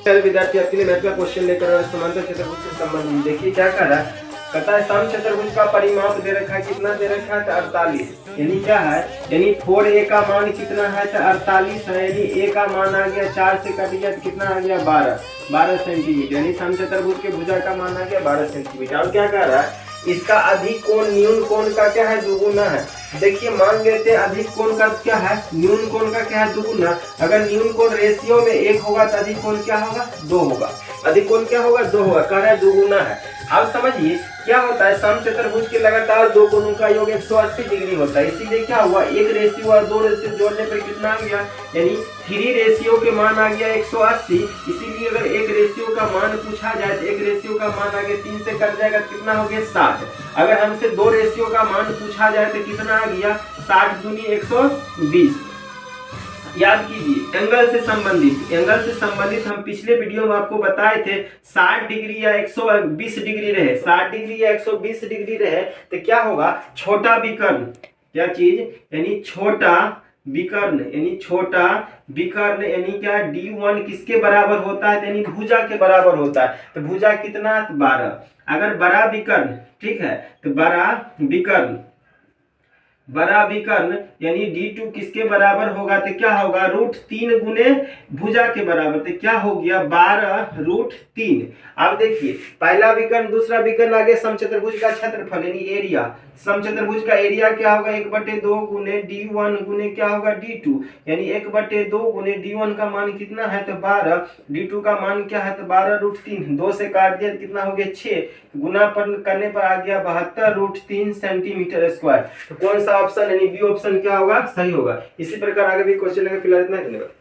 चल विद्यार्थी आपके लिए मैथ का क्वेश्चन लेकर आए समांतर चतुर्भुज से संबंधित। देखिए क्या कर रहा है, कहता है सम चतुर्भुज का परिमाप दे रखा है, कितना दे रखा है, 48। यानी क्या है, यानी 4a का मान कितना है, तो 48 है। यानी a का मान आ गया 4 से कट गया तो कितना आ गया 12 सेंटीमीटर। यानी सम चतुर्भुज के भुजा का मान आ गया 12 सेंटीमीटर। अब क्या कर रहा है, इसका अधिक कोण न्यून कोण का क्या है, दुगुना है। देखिए मान लेते हैं अधिक कोण का क्या है, न्यून कोण का क्या है, दुगुना। अगर न्यून कोण रेशियो में 1 होगा तो अधिक कोण क्या होगा, 2 होगा। अधिक कोण क्या होगा, 2 होगा। कह रहा है दुगुना है। अब समझिए क्या होता है, सम चतुर्भुज के लगातार दो कोणों का योग 180 डिग्री होता है। इसीलिए क्या हुआ, एक रेशियो और दो रेशियो जोड़ने पर कितना आ गया, यानी 3 रेशियो के मान आ गया 180। इसीलिए अगर एक रेशियो का मान पूछा जाए तो एक रेशियो का मान आगे 3 से कट जाएगा तो कितना हो गया 60। अगर हमसे दो रेशियो का मान पूछा जाए तो कितना आ गया 60 दूनी 120। याद कीजिए एंगल से संबंधित, एंगल से संबंधित हम पिछले वीडियो में आपको बताए थे 60 डिग्री या 120 डिग्री रहे, 60 डिग्री या 120 डिग्री रहे तो क्या होगा, छोटा विकर्ण क्या चीज, यानी छोटा विकर्ण, यानी छोटा विकर्ण यानी क्या, D1 किसके बराबर होता है, यानी भुजा के बराबर होता है। तो भुजा कितना, 12। अगर बड़ा विकर्ण, ठीक है, तो बड़ा विकर्ण यानी D2 किसके बराबर होगा, तो क्या होगा, √3 गुने भुजा के बराबर। तो क्या हो गया 12√3। अब देखिए पहला विकर्ण दूसरा विकर्ण आगे समचतुर्भुज का क्षेत्रफल यानी एरिया। समचतुर्भुज का एरिया क्या होगा, 1/2 गुने D1 गुने क्या होगा D2, यानी 1/2 गुने D1 का मान कितना है, तो 12। D2 का मान क्या है, तो 12√3। 2 से काट दिया तो कितना हो गया 6, गुना पर करने पर आ गया 72√3 सेंटीमीटर स्क्वायर। तो कौन सा ऑप्शन यानी बी ऑप्शन क्या होगा, सही होगा। इसी प्रकार आगे भी क्वेश्चन लेंगे। फिलहाल इतना, धन्यवाद।